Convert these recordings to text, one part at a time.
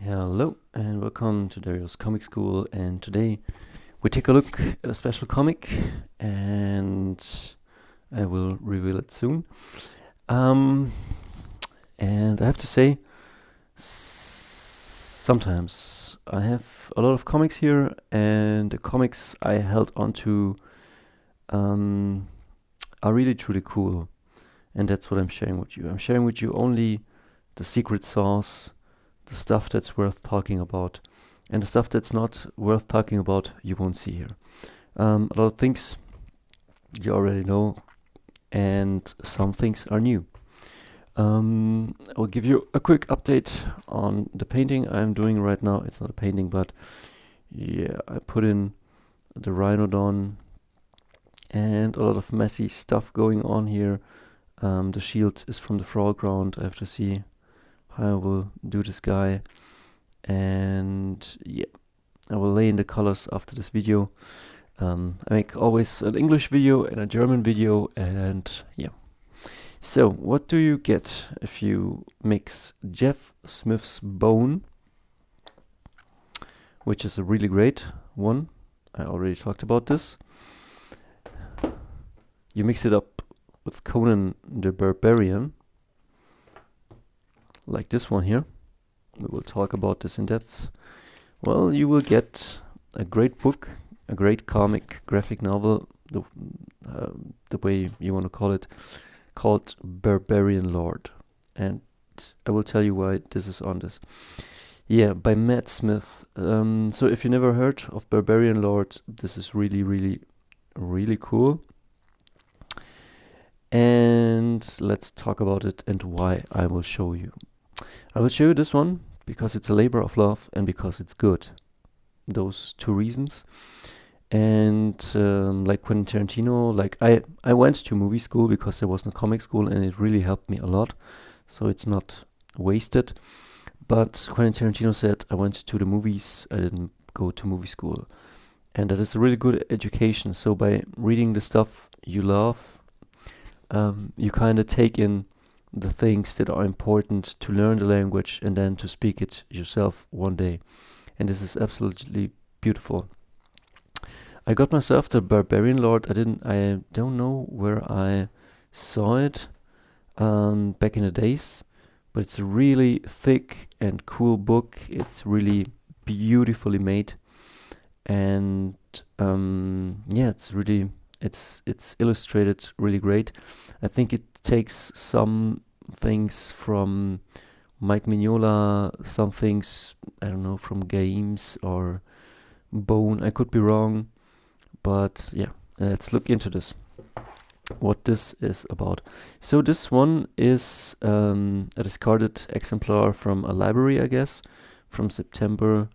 Hello and welcome to Dario's Comic School, and today we take a look at a special comic and I will reveal it soon. And I have to say, sometimes I have a lot of comics here, and the comics I held onto are really truly cool, and that's what I'm sharing with you. I'm sharing with you only the secret sauce, the stuff that's worth talking about, and the stuff that's not worth talking about you won't see here. A lot of things you already know, and some things are new. I'll give you a quick update on the painting I'm doing right now. It's not a painting, but yeah, I put in the Rhinodon and a lot of messy stuff going on here. The shield is from the foreground. I have to see how I will do this guy, and yeah, I will lay in the colors after this video. I make always an English video and a German video, and yeah. So what do you get if you mix Jeff Smith's Bone, which is a really great one, I already talked about this. You mix it up with Conan the Barbarian, like this one here. We will talk about this in depth. Well, you will get a great book, a great comic, graphic novel, the way you want to call it, called Barbarian Lord. And I will tell you why this is on this. Yeah, by Matt Smith. So if you never heard of Barbarian Lord, this is really, really, really cool. And let's talk about it and why I will show you. I will show you this one because it's a labor of love and because it's good. Those two reasons. And like Quentin Tarantino, like I went to movie school because there wasn't a comic school, and it really helped me a lot. So it's not wasted. But Quentin Tarantino said, I went to the movies, I didn't go to movie school. And that is a really good education. So by reading the stuff you love, you kind of take in the things that are important to learn the language and then to speak it yourself one day. And this is absolutely beautiful. I got myself the Barbarian Lord. I don't know where I saw it back in the days, but it's a really thick and cool book. It's really beautifully made, and yeah, it's illustrated really great. I think it takes some things from Mike Mignola, some things, I don't know, from games or Bone. I could be wrong, but yeah, let's look into this, what this is about. So this one is a discarded exemplar from a library, I guess, from September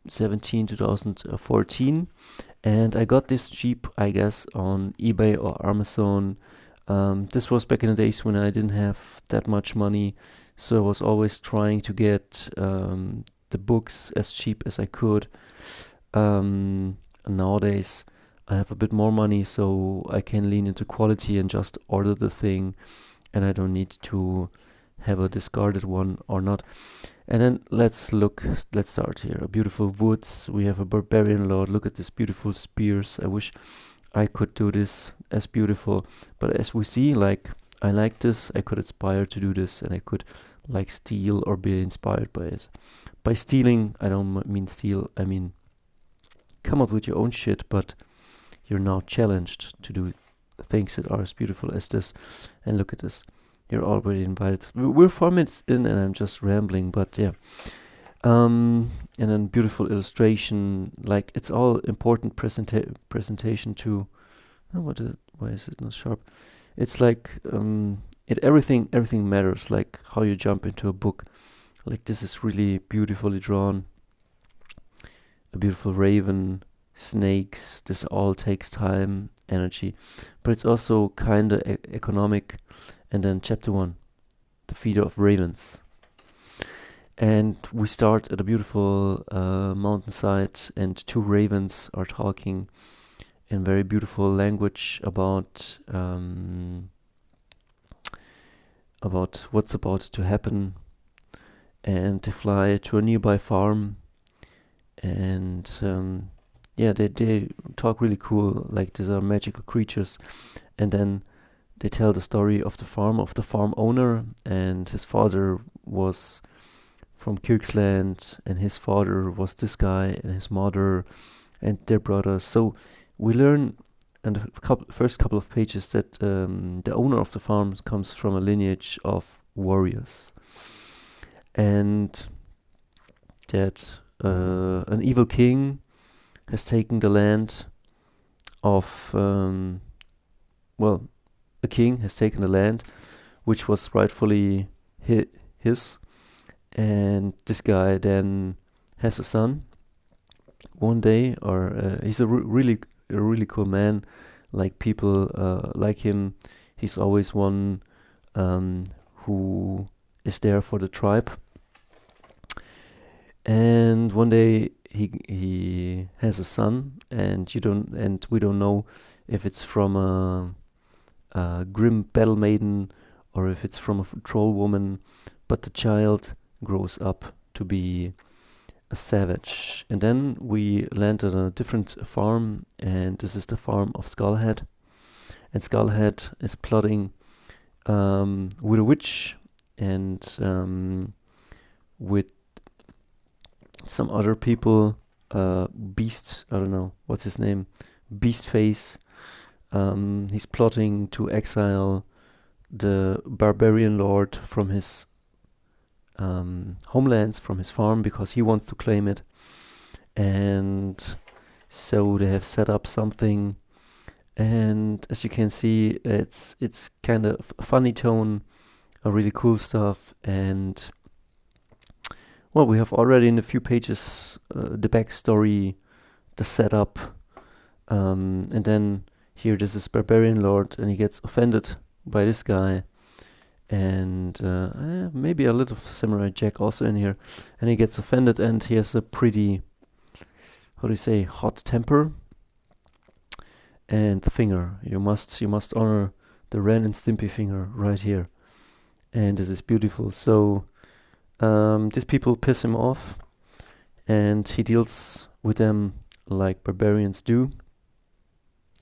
17, 2014. And I got this cheap, I guess, on eBay or Amazon. This was back in the days when I didn't have that much money, so I was always trying to get the books as cheap as I could. Nowadays, I have a bit more money, so I can lean into quality and just order the thing, and I don't need to have a discarded one or not. And then let's start here. A beautiful woods. We have a Barbarian Lord. Look at these beautiful spears. I wish I could do this as beautiful. But as we see, like, I like this. I could aspire to do this, and I could like steal or be inspired by it. By stealing, I don't mean steal. I mean come up with your own shit, but you're now challenged to do things that are as beautiful as this. And look at this. You're already invited. We're 4 minutes in and I'm just rambling, but yeah. And then beautiful illustration, like it's all important presentation to. Oh, why is it not sharp? It's like everything matters. Like how you jump into a book. Like this is really beautifully drawn. A beautiful raven, snakes. This all takes time, energy, but it's also kind of economic. And then chapter 1, the feeder of ravens. And we start at a beautiful mountainside, and 2 ravens are talking in very beautiful language about what's about to happen. and they fly to a nearby farm, and they talk really cool, like these are magical creatures, and then they tell the story of the farm owner, and his father was from Kirksland, and his father was this guy, and his mother, and their brothers. So we learn in the first couple of pages that the owner of the farm comes from a lineage of warriors, and that an evil king has taken the land of a king has taken the land which was rightfully his, and this guy then has a son one day, or he's a really cool man, like people like him. He's always one who is there for the tribe, and one day he has a son, and we don't know if it's from a grim battle maiden or if it's from a troll woman, but the child grows up to be a savage. And then we land on a different farm, and this is the farm of Skullhead, and Skullhead is plotting with a witch and with some other people, Beast, I don't know what's his name, Beastface. He's plotting to exile the Barbarian Lord from his homelands, from his farm, because he wants to claim it. And so they have set up something, and as you can see, it's kind of funny tone, really cool stuff. And well, we have already in a few pages the backstory, the setup, and then here this is Barbarian Lord, and he gets offended by this guy, and maybe a little Samurai Jack also in here, and he gets offended, and he has a pretty, how do you say, hot temper and finger. You must honor the Ren and Stimpy finger right here, and this is beautiful. So these people piss him off, and he deals with them like barbarians do,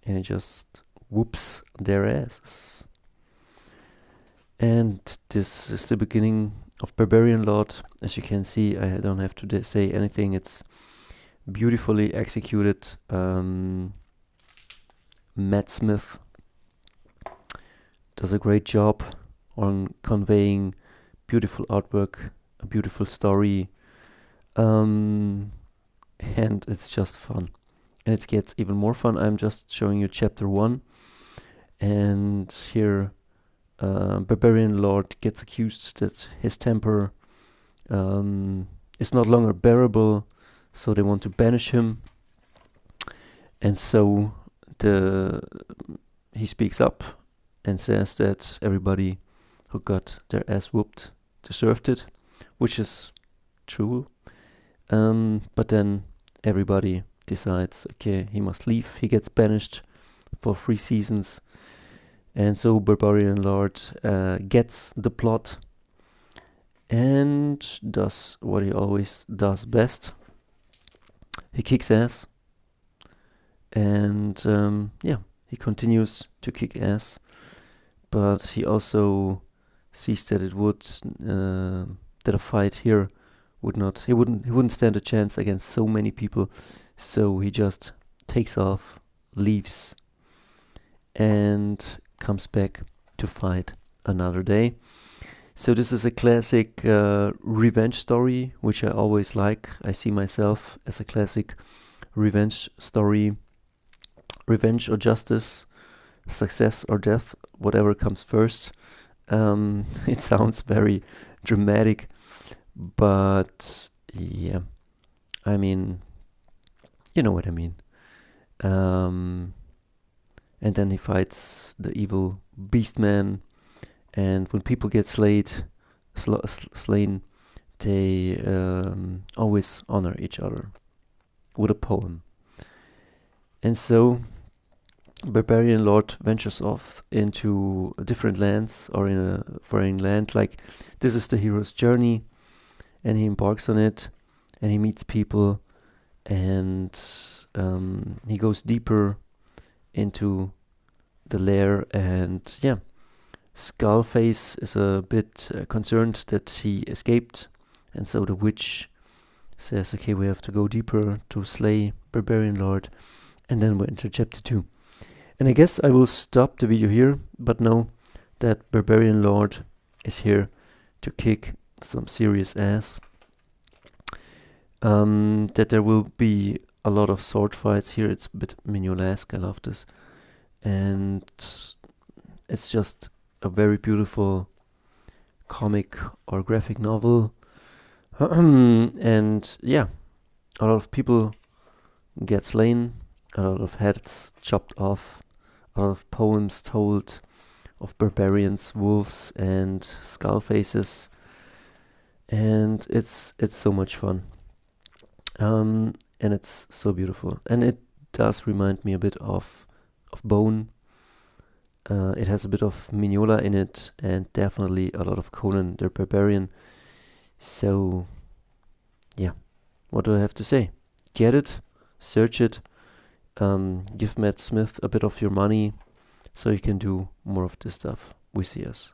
and he just whoops their asses. And this is the beginning of Barbarian Lord. As you can see, I don't have to say anything. It's beautifully executed. Matt Smith does a great job on conveying beautiful artwork, a beautiful story, and it's just fun. And it gets even more fun. I'm just showing you chapter 1, and here Barbarian Lord gets accused that his temper is not longer bearable, so they want to banish him. And so he speaks up and says that everybody who got their ass whooped deserved it, which is true. But then everybody decides, okay, he must leave. He gets banished for 3 seasons. And so Barbarian Lord gets the plot and does what he always does best. He kicks ass. And he continues to kick ass. But he also sees that that a fight here he wouldn't stand a chance against so many people. So he just takes off, leaves, and comes back to fight another day. So this is a classic revenge story, which I always like. I see myself as a classic revenge story. Revenge or justice, success or death, whatever comes first. It sounds very dramatic, but yeah, I mean, you know what I mean. And then he fights the evil Beastman, and when people get slain, they always honor each other with a poem. And so Barbarian Lord ventures off into different lands, or in a foreign land. Like, this is the hero's journey, and he embarks on it, and he meets people, and he goes deeper into the lair, and yeah, Skullface is a bit concerned that he escaped, and so the witch says, okay, we have to go deeper to slay Barbarian Lord, and then we're into chapter 2. And I guess I will stop the video here, but know that Barbarian Lord is here to kick some serious ass. That there will be a lot of sword fights here. It's a bit Mignola-esque, I love this. And it's just a very beautiful comic or graphic novel. And yeah, a lot of people get slain, a lot of heads chopped off, a lot of poems told of barbarians, wolves, and skull faces, and it's so much fun. And it's so beautiful, and it does remind me a bit of Bone. It has a bit of Mignola in it, and definitely a lot of Conan the Barbarian. So, yeah, what do I have to say? Get it, search it, give Matt Smith a bit of your money so you can do more of this stuff. We see us.